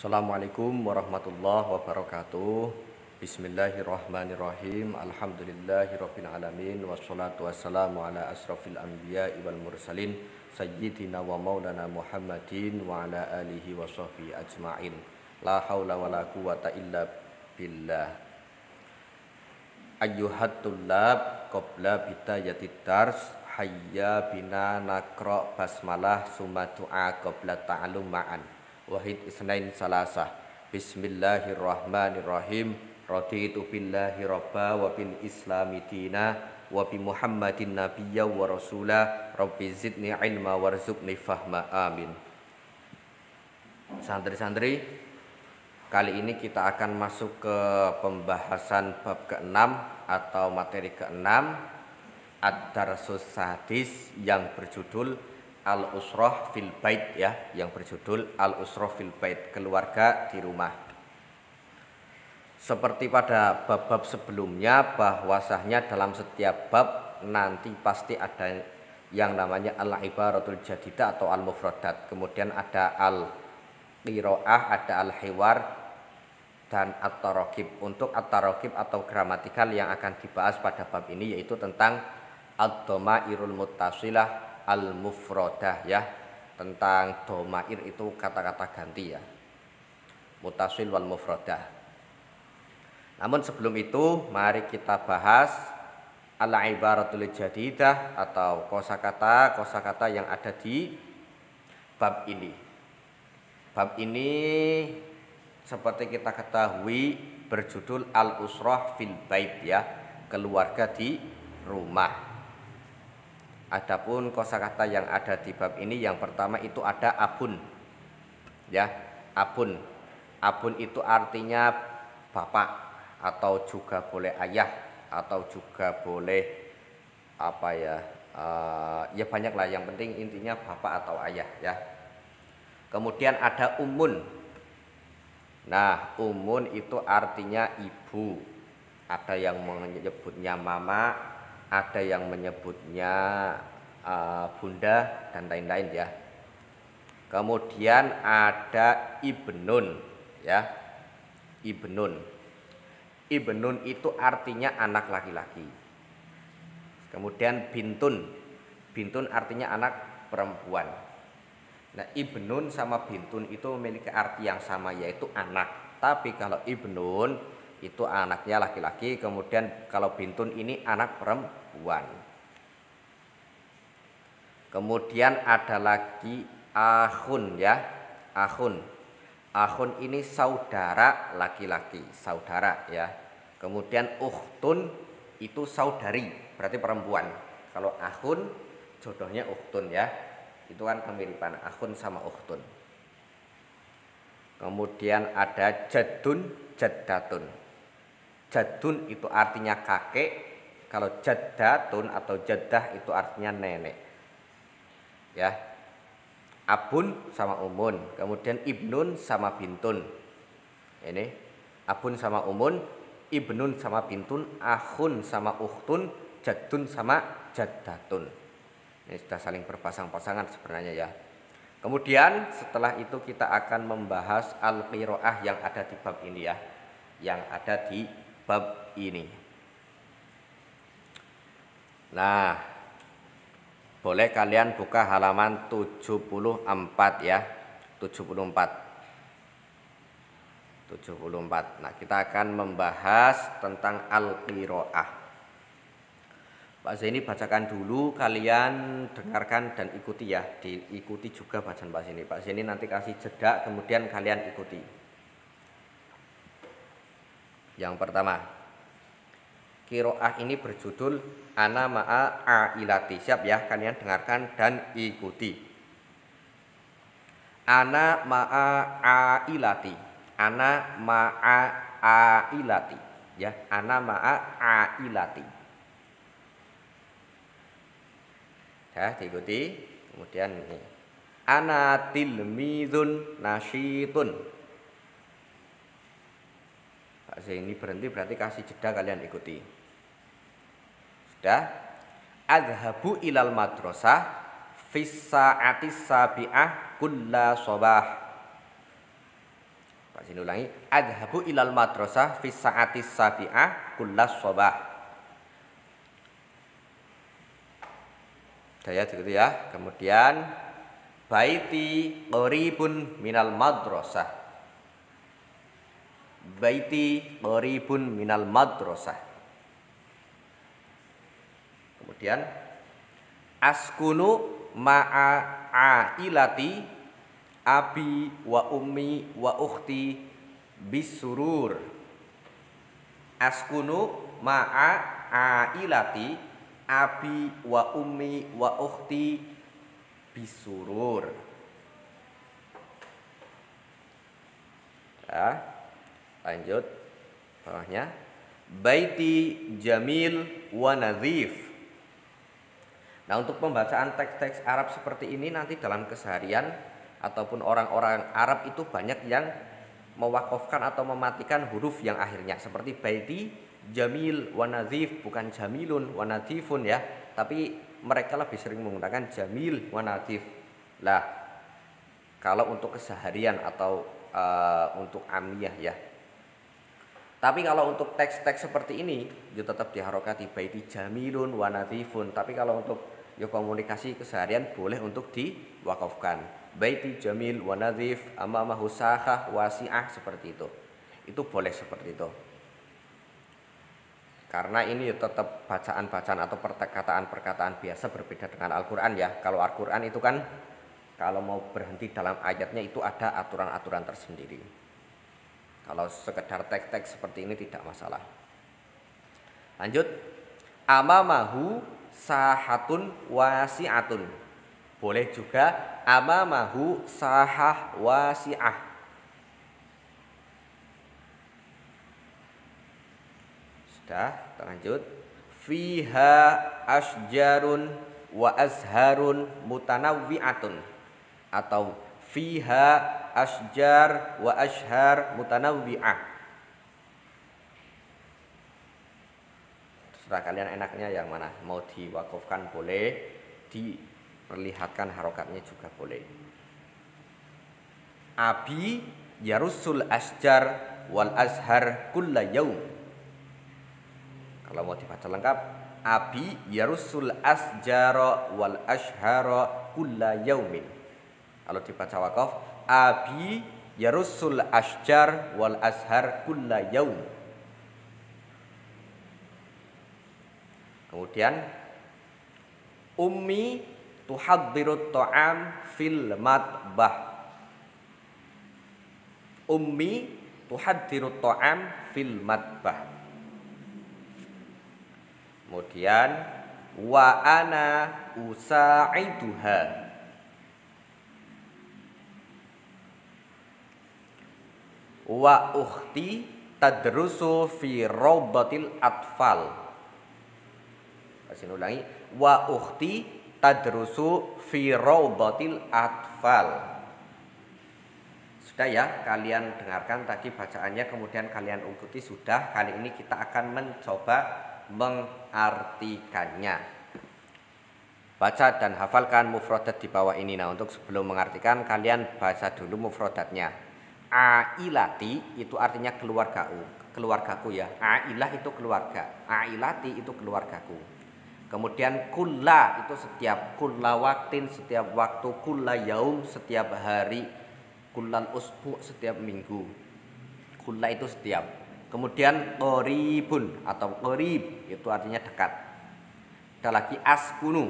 Assalamualaikum warahmatullahi wabarakatuh. Bismillahirrahmanirrahim. Alhamdulillahirabbil alamin wassalatu wassalamu ala asrofil anbiya'i wal mursalin sayyidina wa maulana Muhammadin wa ala alihi wa sahbihi ajmain. La haula wala quwata illa billah. Ayyuhat tullab qabla bidayatid dars hayya bina naqra basmalah summa du'a qabla ta'allum ma'an. Wahid isnain salasah. Bismillahirrahmanirrahim. Raditu billahi rabba wa bil islami dina wa bi Muhammadin nabiyya wa rasula. Rabbi zidni ilma warzuqni fahma. Amin. Santri-santri, kali ini kita akan masuk ke pembahasan bab ke-6 atau materi ke-6 Ad-Darsus Sadis yang berjudul Al-Usrah fil Bait, ya, yang berjudul Al-Usrah fil Bait, keluarga di rumah. Seperti pada bab-bab sebelumnya, bahwasanya dalam setiap bab nanti pasti ada yang namanya al-ibaratul jadidah atau al-mufradat, kemudian ada al-qiraah, ada al-hiwar, dan at-taraqib. Untuk at-taraqib atau gramatikal yang akan dibahas pada bab ini yaitu tentang ad-dhamairul muttasilah al-mufradah, ya, tentang domair itu kata-kata ganti, ya, mutasil wal mufradah. Namun sebelum itu mari kita bahas al-ibaratul jadidah atau kosakata yang ada di bab ini. Bab ini seperti kita ketahui berjudul Al-Usrah fil Bait, ya, keluarga di rumah. Adapun kosakata yang ada di bab ini yang pertama itu ada abun, ya, abun. Abun itu artinya bapak atau juga boleh ayah atau juga boleh apa, ya, ya banyak lah, yang penting intinya bapak atau ayah, ya. Kemudian ada umun. Nah, umun itu artinya ibu. Ada yang menyebutnya mama, ada yang menyebutnya bunda dan lain-lain, ya. Kemudian ada ibnun, ya. Ibnun. Ibnun itu artinya anak laki-laki. Kemudian bintun. Bintun artinya anak perempuan. Nah, ibnun sama bintun itu memiliki arti yang sama, yaitu anak. Tapi kalau ibnun itu anaknya laki-laki, kemudian kalau bintun ini anak perempuan. Kemudian ada lagi akhun, ya, akhun. Akhun ini saudara laki-laki, saudara, ya. Kemudian ukhtun itu saudari, berarti perempuan. Kalau akhun jodohnya ukhtun, ya. Itu kan kemiripan akhun sama ukhtun. Kemudian ada jaddun, jaddatun. Jaddun itu artinya kakek, kalau jaddatun atau jaddah itu artinya nenek, ya. Abun sama umun, kemudian ibnun sama bintun. Ini abun sama umun, ibnun sama bintun, akhun sama ukhtun, jaddun sama jaddatun. Ini sudah saling berpasang-pasangan sebenarnya, ya. Kemudian setelah itu kita akan membahas al-qiraah yang ada di bab ini, ya, yang ada di bab ini. Nah, boleh kalian buka halaman 74, ya. 74. Nah, kita akan membahas tentang al-qiraah. Pak Zaini bacakan dulu, kalian dengarkan dan ikuti, ya. Diikuti juga bacaan Pak Zaini. Pak Zaini nanti kasih jeda, kemudian kalian ikuti. Yang pertama, qiraah ini berjudul Ana ma'a ailati. Siap, ya, kalian dengarkan dan ikuti. Ana ma'a ailati. Ana ma'a ailati, ya. Ana ma'a ailati. Ya, diikuti. Kemudian ini. Ana tilmizun nasyitun. Pak Zaini berhenti, berarti kasih jeda, kalian ikuti. Sudah? Adhabu ilal madrasah fis sa'atis sabi'ah kulla sabah. Sini ulangi, adhabu ilal madrasah fi sa'atis sabi'ah kullas shabah. Daya gitu ya. Kemudian baiti qaribun minal madrasah. Baiti qaribun minal madrasah. Kemudian askunu ma'a ailati abi wa ummi wa ukhti bisurur. Askunu ma'a ailati abi wa ummi wa ukhti bisurur. Ya, lanjut bawahnya. Baiti jamil wa nadhif. Nah, untuk pembacaan teks-teks Arab seperti ini nanti dalam keseharian ataupun orang-orang Arab itu banyak yang mewakafkan atau mematikan huruf yang akhirnya seperti baiti jamil wa nadhif, bukan jamilun wa nadhifun ya, tapi mereka lebih sering menggunakan jamil wa nadhif. Lah, kalau untuk keseharian atau untuk amiyah ya. Tapi kalau untuk teks-teks seperti ini ya tetap diharokati baiti jamilun wa nadhifun. Tapi kalau untuk ya komunikasi keseharian boleh untuk diwakafkan. Baiti jamil wa nadhif amamahu sahah wasi'ah, seperti itu. Itu boleh seperti itu. Karena ini tetap bacaan-bacaan atau perkataan-perkataan biasa, berbeda dengan Al-Qur'an ya. Kalau Al-Qur'an itu kan kalau mau berhenti dalam ayatnya itu ada aturan-aturan tersendiri. Kalau sekedar teks-teks seperti ini tidak masalah. Lanjut. Amamahu sahatun wasi'atun. Boleh juga amamahu sahah wasi'ah. Sudah, kita lanjut. Fiha asjarun wa azharun mutanawwi'atun, atau fiha asjar wa ashar mutanawwi'ah. Terserah kalian enaknya yang mana, mau diwakafkan boleh, diperlihatkan harokatnya juga boleh. Abi yarusul asjar wal azhar kulla yaum. Kalau mau dibaca lengkap, abi yarusul asjara wal ashhara kulla yaumin. Kalau dibaca wakaf, abi yarusul asjar wal azhar kulla yaum. Kemudian ummi tuhaddirut ta'am fil matbah. Ummi tuhaddirut ta'am fil matbah. Kemudian wa ana usa'iduha. Wa ukhti tadrusu fi rawdatil atfal. Kasih ulangi, wa ukhti tadrusu fi rawdatil atfal. Sudah ya, kalian dengarkan tadi bacaannya, kemudian kalian ikuti. Sudah, kali ini kita akan mencoba mengartikannya. Baca dan hafalkan mufradat di bawah ini. Nah, untuk sebelum mengartikan, kalian baca dulu mufradatnya. Ailati itu artinya keluargaku ya. Ailah itu keluarga, ailati itu keluargaku. Kemudian kulla itu setiap, kulla waktin setiap waktu, kulla yaum setiap hari, kullal usbu setiap minggu. Kulla itu setiap. Kemudian qoribun atau qorib itu artinya dekat. Ada lagi askunu.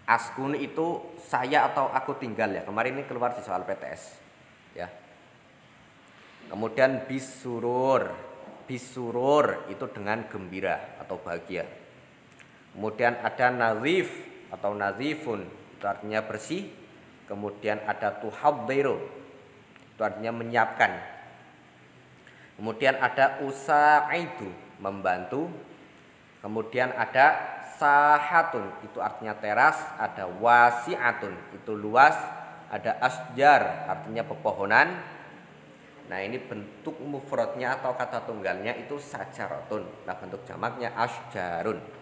Askunu itu saya atau aku tinggal ya. Kemarin ini keluar di soal PTS ya. Kemudian bisurur. Bisurur itu dengan gembira atau bahagia. Kemudian ada nazif atau nazifun, itu artinya bersih. Kemudian ada tuhaddiru, itu artinya menyiapkan. Kemudian ada usa'idu, membantu. Kemudian ada sahatun, itu artinya teras. Ada wasi'atun, itu luas. Ada asjar, artinya pepohonan. Nah, ini bentuk mufradnya atau kata tunggalnya itu sajaratun. Nah, bentuk jamaknya asjarun.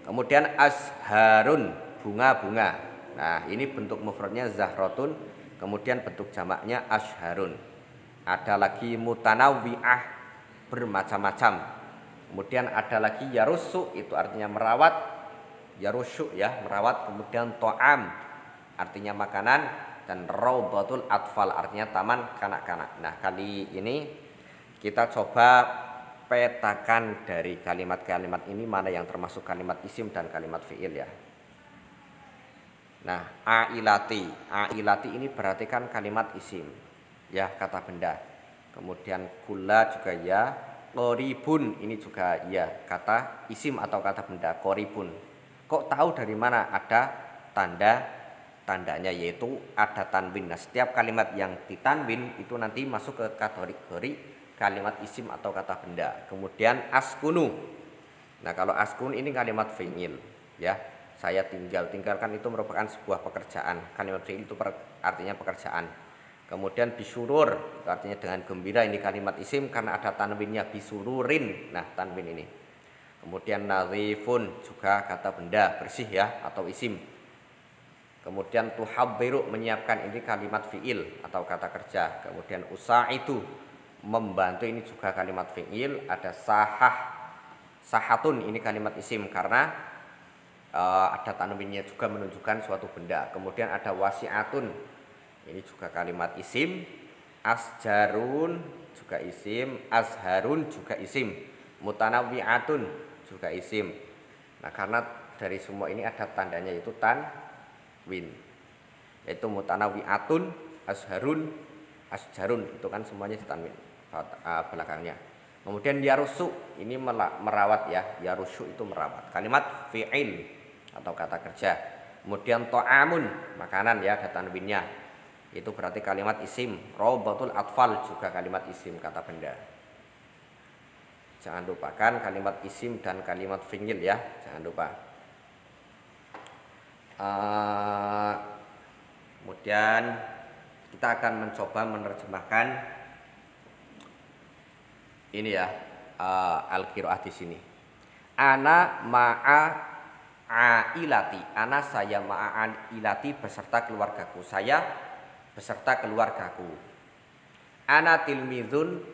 Kemudian azharun, bunga-bunga. Nah, ini bentuk mufradnya zahratun, kemudian bentuk jamaknya azharun. ada lagi mutanawwi'ah, bermacam-macam. Kemudian ada lagi yarusu, itu artinya merawat, yarusu ya, merawat. Kemudian to'am, artinya makanan, dan raudatul atfal, artinya taman kanak-kanak. Nah, kali ini kita coba petakan dari kalimat-kalimat ini mana yang termasuk kalimat isim dan kalimat fi'il ya. Nah, ailati ini berarti kan kalimat isim ya, kata benda. Kemudian kula juga ya, qoribun ini juga ya, kata isim atau kata benda, qoribun. Kok tahu dari mana? Ada tandanya, yaitu ada tanwin. Nah, setiap kalimat yang ditanwin itu nanti masuk ke kategori kalimat isim atau kata benda. Kemudian askunu. Nah, kalau askun ini kalimat fi'il ya. Saya tinggalkan itu merupakan sebuah pekerjaan. Kalimat fi'il itu artinya pekerjaan. Kemudian bisurur, itu artinya dengan gembira, ini kalimat isim karena ada tanwinnya, bisururin. Nah, tanwin ini. Kemudian nazifun juga kata benda, bersih ya, atau isim. Kemudian tuhabbiru, menyiapkan, ini kalimat fi'il atau kata kerja. Kemudian usaidu, membantu, ini juga kalimat fi'il. Ada sahatun, ini kalimat isim karena ada tanwinnya juga menunjukkan suatu benda. Kemudian ada wasi'atun, ini juga kalimat isim. Asjarun juga isim, azharun juga isim, mutanawwi'atun juga isim. Nah, karena dari semua ini ada tandanya, yaitu tanwin, yaitu mutanawwi'atun, azharun, asjarun, itu kan semuanya tanwin belakangnya. Kemudian yarusu, ini merawat ya, yarusu itu merawat, kalimat fi'il atau kata kerja. Kemudian to'amun, makanan ya, ada tanwinnya, itu berarti kalimat isim. Raudatul atfal juga kalimat isim, kata benda. Jangan lupakan kalimat isim dan kalimat fi'il ya, jangan lupa. Kemudian kita akan mencoba menerjemahkan ini ya, al-qiraah di sini. Ana ma'a ailati, ana saya ma'a ailati beserta keluargaku, saya beserta keluargaku. Ana tilmizun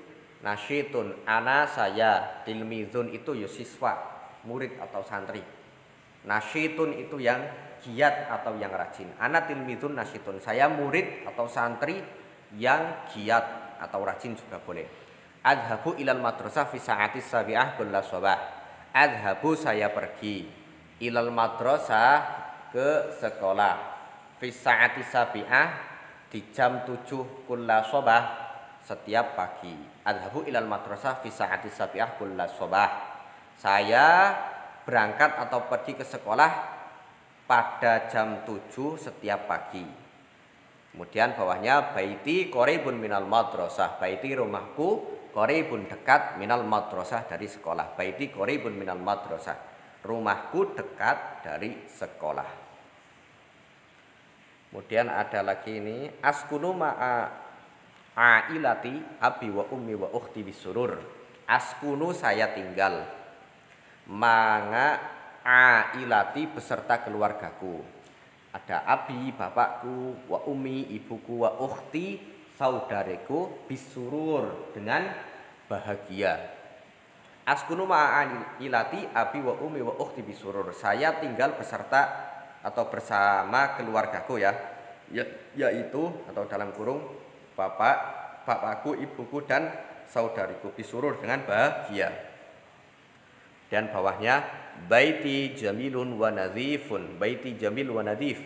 nasyitun, ana saya, tilmizun itu ya siswa, murid atau santri. Nasyitun itu yang giat atau yang rajin. Ana tilmizun nasyitun, saya murid atau santri yang giat atau rajin juga boleh. Adhabu ilal madrasah fi sa'atis sabi'ah kulla sabah. Adhabu, saya pergi, ilal madrasah, ke sekolah, fi sa'atis sabi'ah, di jam 7 kulla sobah, setiap pagi. Adhabu ilal madrasah fi sa'ati sabi'ah kulla sobah, saya berangkat atau pergi ke sekolah pada jam 7 setiap pagi. Kemudian bawahnya baiti qoribun minal madrasah, baiti rumahku, qoribun dekat, minal madrasah dari sekolah. Baiti qoribun minal madrasah, rumahku dekat dari sekolah. Kemudian ada lagi ini, askunu ma'a ailati abi wa ummi wa ukhti bisurur. Askunu, saya tinggal, ma'a ailati beserta keluargaku. Ada abi, bapakku, wa ummi, ibuku, wa ukhti, saudariku, bisurur, dengan bahagia. Askunu ma'a ailati abi wa ummi wa ukhti bisurur, saya tinggal beserta atau bersama keluargaku ya, yaitu atau dalam kurung bapakku, ibuku, dan saudariku, bisurur, dengan bahagia. Dan bawahnya baiti jamilun wa nadhifun, baiti jamil wa nadhif,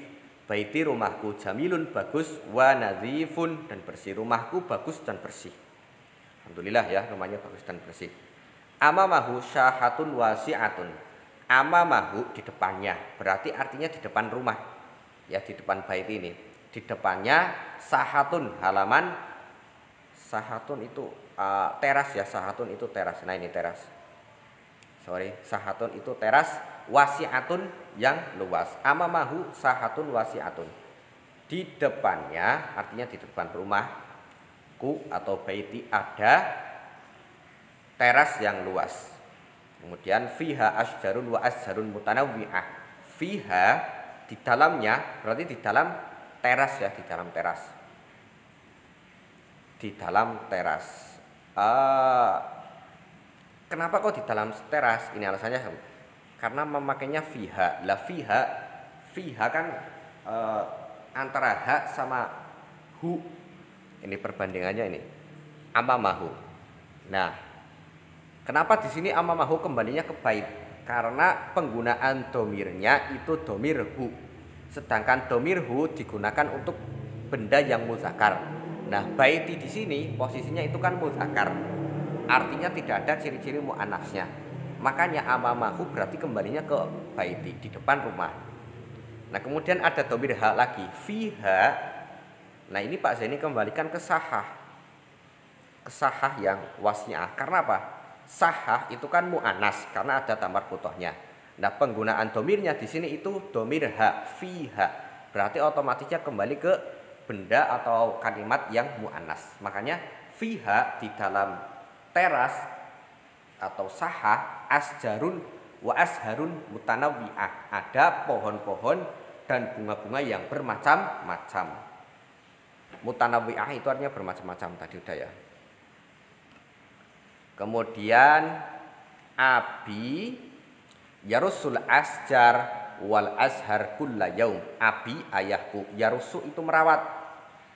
baiti rumahku, jamilun bagus, wa nadhifun dan bersih, rumahku bagus dan bersih. Alhamdulillah ya, rumahnya bagus dan bersih. Amamahu syahatun wasi'atun, amamahu di depannya, berarti artinya di depan rumah ya, di depan bait ini. Di depannya sahatun, halaman. Sahatun itu teras ya, sahatun itu teras. Nah, ini teras. Sahatun itu teras, wasi'atun yang luas. Amamahu sahatun wasi'atun. Di depannya artinya di depan rumahku atau baiti ada teras yang luas. Kemudian fiha asjarun wa asjarun mutanawwi'ah. Fiha, di dalamnya, berarti di dalam teras ya, di dalam teras. di dalam teras. Ah, kenapa kok di dalam teras? Ini alasannya karena memakainya fiha. Lah fiha kan antara ha sama hu. Ini perbandingannya ini. Amamahu. Nah, kenapa di sini amamahu kembalinya ke bait? Karena penggunaan domirnya itu domir hu. Sedangkan domir hu digunakan untuk benda yang muzakkar. Nah, baiti di sini posisinya itu kan muzakkar. Artinya tidak ada ciri-ciri muannasnya. Makanya amamahu berarti kembalinya ke baiti di depan rumah. Nah, kemudian ada domir ha lagi, fiha. Nah, ini Pak Zaini kembalikan ke sahah. Ke sahah yang wasnya. Karena apa? Sahah itu kan muannas karena ada tamar butohnya. Nah, penggunaan domirnya di sini itu domir ha, fiha. Berarti otomatisnya kembali ke benda atau kalimat yang muannas. Makanya fiha di dalam teras atau sahah asjarun wa asharun mutanawwi'ah. Ada pohon-pohon dan bunga-bunga yang bermacam-macam. Mutanawwi'ah itu artinya bermacam-macam tadi udah ya. Kemudian abi yarusul asjar wal ashar kulla yaum. Abi ayahku, yarusu itu merawat,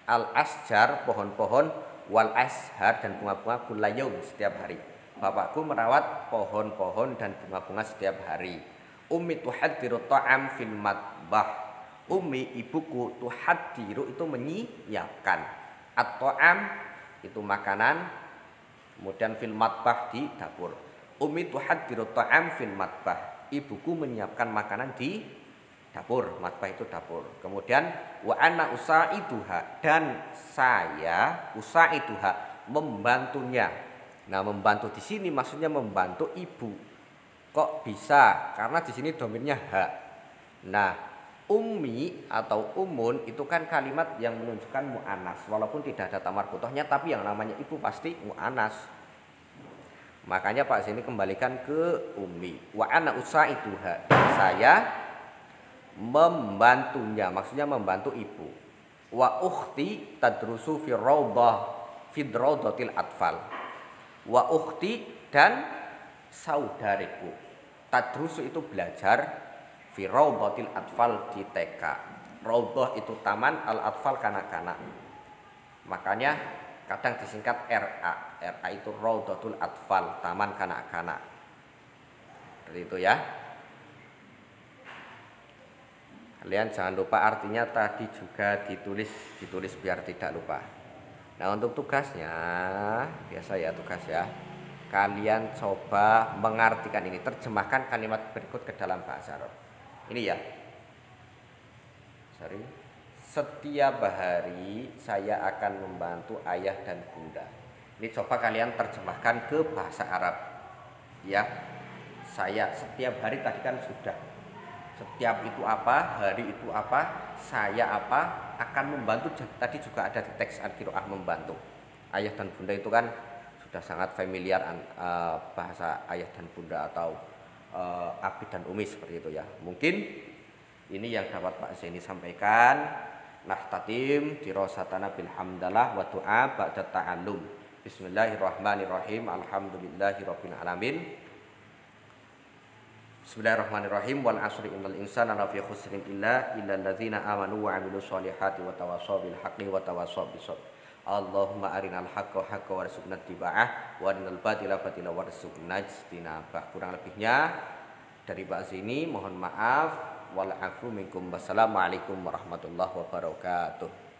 al asjar pohon-pohon, wal ashar dan bunga-bunga kulla yaum setiap hari. Bapakku merawat pohon-pohon dan bunga-bunga setiap hari. Ummi tuhaddiru ta'am fil matbah. Ummi ibuku tuhaddiru itu menyiapkan. At-ta'am itu makanan, kemudian fil matbah di dapur. Ummi tuhaddiru ta'am fil matbah. Ibuku menyiapkan makanan di dapur. Matbah itu dapur. Kemudian wa ana usaiduha, dan saya usaiduha membantunya. Nah, membantu di sini maksudnya membantu ibu. Kok bisa? Karena di sini domirnya ha. Nah, ummi atau umun itu kan kalimat yang menunjukkan mu'anas. Walaupun tidak ada tamar butohnya, tapi yang namanya ibu pasti mu'anas. Makanya Pak sini kembalikan ke ummi. Wa ana usaiduha. Saya membantunya, maksudnya membantu ibu. Wa ukhti tadrusu fi rawdatil atfal. Wa ukhti dan saudariku. Tadrusu itu belajar, fi rawdatil atfal di TK. Rawdah itu taman, al atfal kanak-kanak. Makanya kadang disingkat RA. RA itu rawdatul atfal, taman kanak-kanak. Seperti itu ya. Kalian jangan lupa artinya tadi juga ditulis biar tidak lupa. Nah, untuk tugasnya, biasa ya tugas ya. Kalian coba mengartikan ini, terjemahkan kalimat berikut ke dalam bahasa Arab. Ini ya. Setiap hari saya akan membantu ayah dan bunda. Ini coba kalian terjemahkan ke bahasa Arab. Ya. Saya setiap hari tadi kan sudah. Setiap itu apa, hari itu apa, saya apa, akan membantu. Tadi juga ada di teks Al-Qira'ah membantu. Ayah dan bunda itu kan sudah sangat familiar bahasa ayah dan bunda atau abi dan umi seperti itu ya. Mungkin ini yang dapat Pak Zaini sampaikan. Nahtatim dirasatana bil hamdalah wa du'a ba'da ta'allum. Bismillahirrahmanirrahim. Alhamdulillahirabbil alamin. Bismillahirrahmanirrahim. Wal asri innal insana lafi khusrin illa alladzina amanu wa amilus solihati wa tawassaw bil haqqi wa tawassaw bis sabr. Allahumma arinal haqqa haqqan warzuqna ittiba'ah wa arinal batila batila warzuqna ijtinabah. Kurang lebihnya dari Pak Zaini mohon maaf. Wal afu minkum. Wassalamualaikum warahmatullahi wabarakatuh.